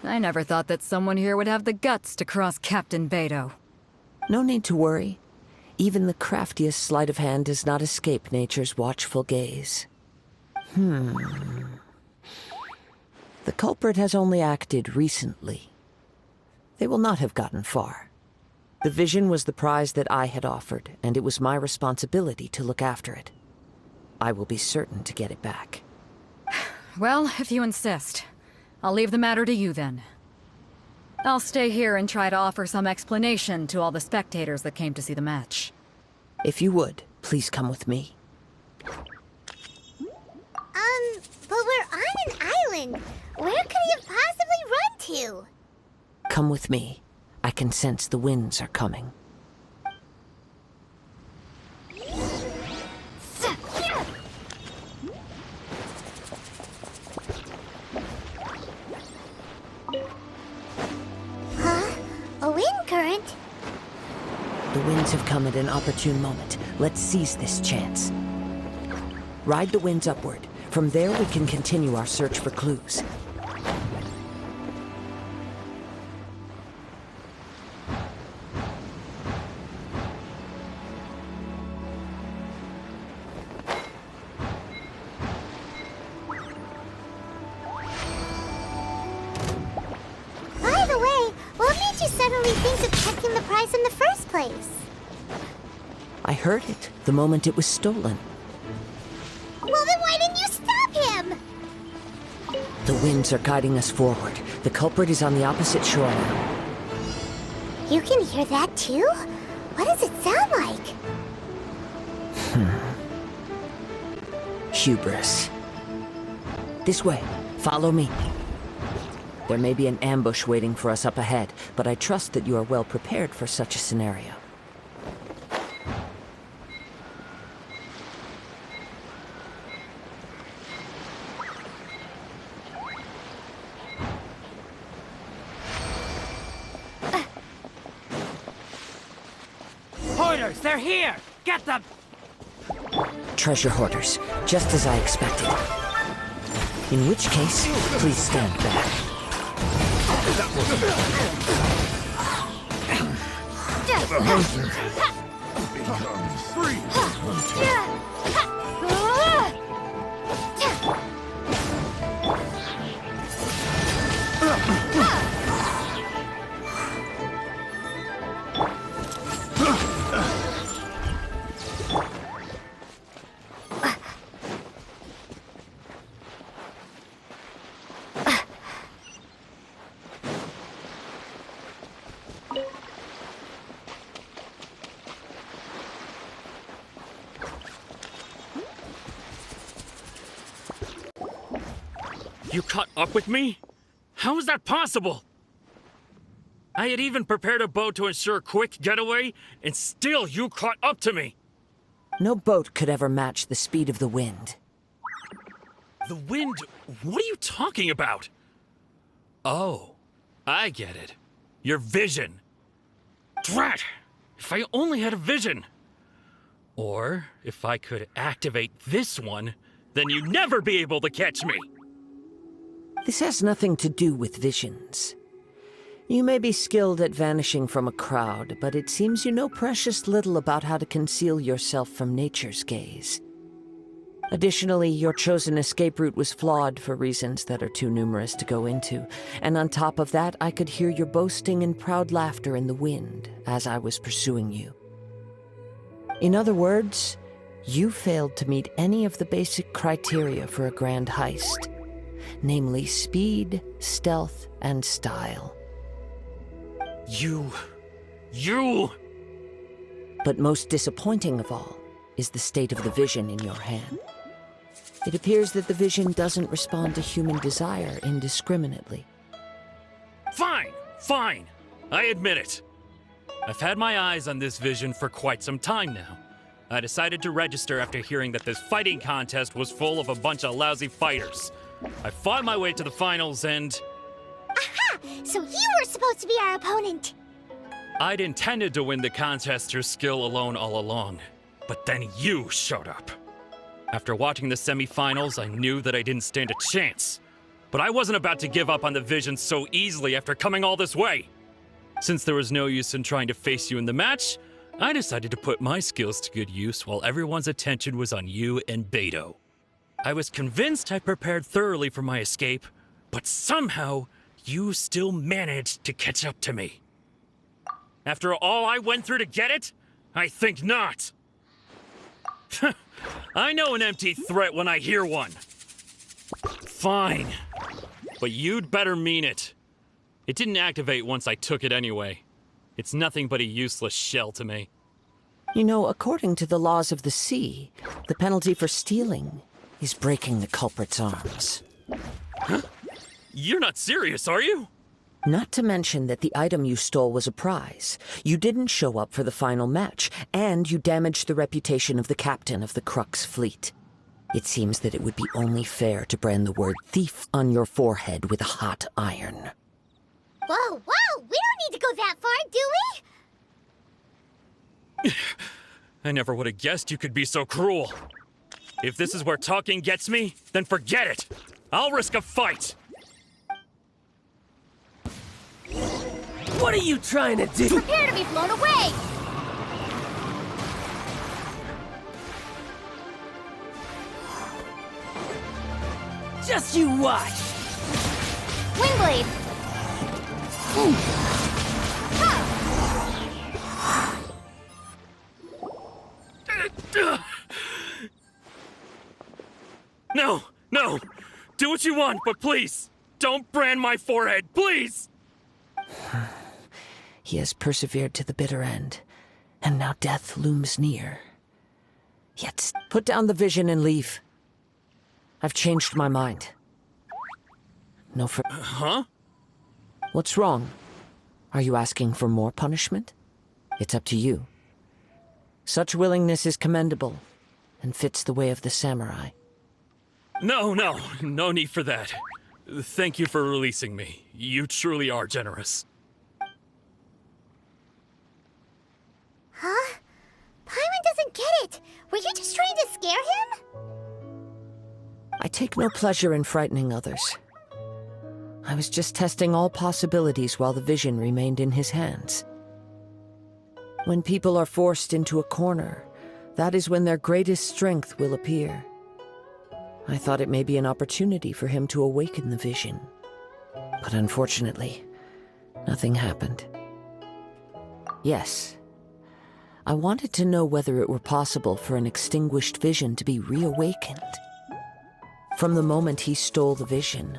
I never thought that someone here would have the guts to cross Captain Beidou. No need to worry. Even the craftiest sleight of hand does not escape nature's watchful gaze. The culprit has only acted recently. They will not have gotten far. The vision was the prize that I had offered, and it was my responsibility to look after it. I will be certain to get it back. Well, if you insist. I'll leave the matter to you then. I'll stay here and try to offer some explanation to all the spectators that came to see the match. If you would, please come with me. But we're on an island. Where could he have possibly run to? Come with me. I can sense the winds are coming. Huh? A wind current? The winds have come at an opportune moment. Let's seize this chance. Ride the winds upward. From there, we can continue our search for clues. By the way, what made you suddenly think of checking the prize in the first place? I heard it the moment it was stolen. Well, then why didn't you stop him? The winds are guiding us forward. The culprit is on the opposite shore now. You can hear that too? What does it sound like? Hubris. This way. Follow me. There may be an ambush waiting for us up ahead, but I trust that you are well prepared for such a scenario. Hoarders, they're here! Get them! Treasure hoarders, just as I expected. In which case, please stand back. The hunter becomes free hunter. You caught up with me? How is that possible? I had even prepared a boat to ensure a quick getaway, and still you caught up to me! No boat could ever match the speed of the wind. The wind? What are you talking about? Oh, I get it. Your vision. Drat! If I only had a vision! Or, if I could activate this one, then you'd never be able to catch me! This has nothing to do with visions. You may be skilled at vanishing from a crowd, but it seems you know precious little about how to conceal yourself from nature's gaze. Additionally, your chosen escape route was flawed for reasons that are too numerous to go into, and on top of that, I could hear your boasting and proud laughter in the wind as I was pursuing you. In other words, You failed to meet any of the basic criteria for a grand heist, namely speed, stealth, and style. You... But most disappointing of all is the state of the vision in your hand. It appears that the vision doesn't respond to human desire indiscriminately. Fine. I admit it. I've had my eyes on this vision for quite some time now. I decided to register after hearing that this fighting contest was full of a bunch of lousy fighters. I fought my way to the finals and... Aha! So you were supposed to be our opponent! I'd intended to win the contest through skill alone all along. But then you showed up. After watching the semifinals, I knew that I didn't stand a chance. But I wasn't about to give up on the vision so easily after coming all this way. Since there was no use in trying to face you in the match, I decided to put my skills to good use while everyone's attention was on you and Beidou. I was convinced I prepared thoroughly for my escape, but somehow you still managed to catch up to me. After all I went through to get it? I think not. I know an empty threat when I hear one. Fine. But you'd better mean it. It didn't activate once I took it anyway. It's nothing but a useless shell to me. You know, according to the laws of the sea, the penalty for stealing is breaking the culprit's arms. Huh? You're not serious, are you? Not to mention that the item you stole was a prize. You didn't show up for the final match, and you damaged the reputation of the captain of the Crux fleet. It seems that it would be only fair to brand the word thief on your forehead with a hot iron. Whoa, we don't need to go that far, do we? I never would have guessed you could be so cruel. If this is where talking gets me, then forget it. I'll risk a fight. What are you trying to do? Prepare to be blown away! Just you watch! Wingblade! No! Do what you want, but please, don't brand my forehead, please! He has persevered to the bitter end, and now death looms near. Yet, put down the vision and leave. I've changed my mind. No for- Huh? What's wrong? Are you asking for more punishment? It's up to you. Such willingness is commendable, and fits the way of the samurai. No need for that. Thank you for releasing me. You truly are generous. Huh? Paimon doesn't get it! Were you just trying to scare him? I take no pleasure in frightening others. I was just testing all possibilities while the vision remained in his hands. When people are forced into a corner, that is when their greatest strength will appear. I thought it may be an opportunity for him to awaken the vision. But unfortunately, nothing happened. Yes, I wanted to know whether it were possible for an extinguished vision to be reawakened. From the moment he stole the vision,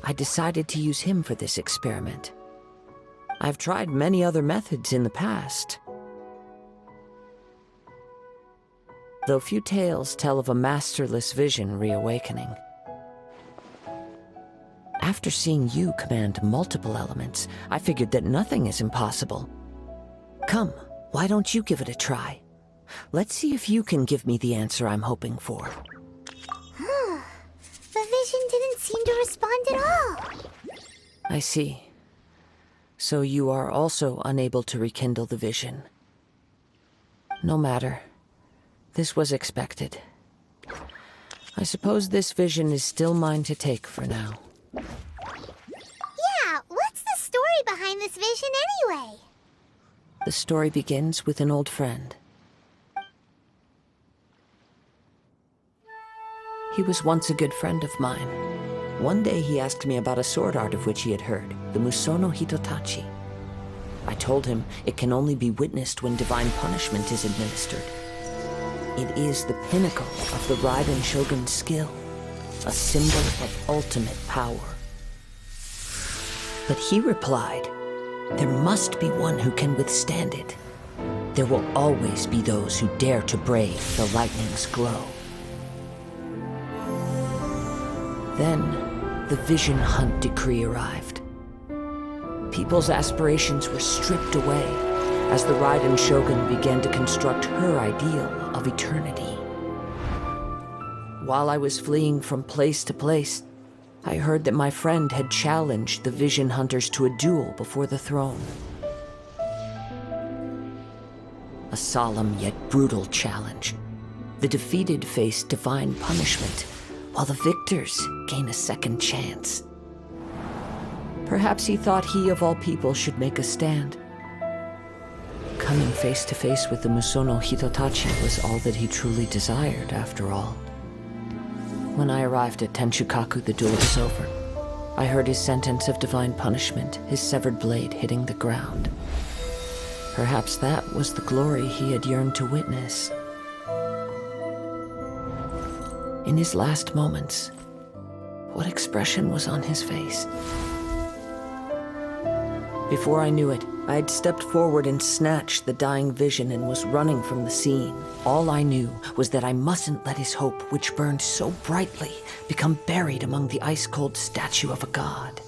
I decided to use him for this experiment. I've tried many other methods in the past, though few tales tell of a masterless vision reawakening. After seeing you command multiple elements, I figured that nothing is impossible. Come, why don't you give it a try? Let's see if you can give me the answer I'm hoping for. The vision didn't seem to respond at all. I see. So you are also unable to rekindle the vision. No matter. This was expected. I suppose this vision is still mine to take for now. Yeah, what's the story behind this vision anyway? The story begins with an old friend. He was once a good friend of mine. One day he asked me about a sword art of which he had heard, the Musono Hitotachi. I told him it can only be witnessed when divine punishment is administered. It is the pinnacle of the Raiden Shogun's skill, a symbol of ultimate power. But he replied, there must be one who can withstand it. There will always be those who dare to brave the lightning's glow. Then, the Vision Hunt decree arrived. People's aspirations were stripped away as the Raiden Shogun began to construct her ideal of eternity. While I was fleeing from place to place, I heard that my friend had challenged the Vision Hunters to a duel before the throne. A solemn yet brutal challenge. The defeated face divine punishment, while the victors gain a second chance. Perhaps he thought he of all people should make a stand. Coming face to face with the Musono Hitotachi was all that he truly desired, after all. When I arrived at Tenshukaku, the duel was over. I heard his sentence of divine punishment, his severed blade hitting the ground. Perhaps that was the glory he had yearned to witness. In his last moments, what expression was on his face? Before I knew it, I had stepped forward and snatched the dying vision and was running from the scene. All I knew was that I mustn't let his hope, which burned so brightly, become buried among the ice-cold statue of a god.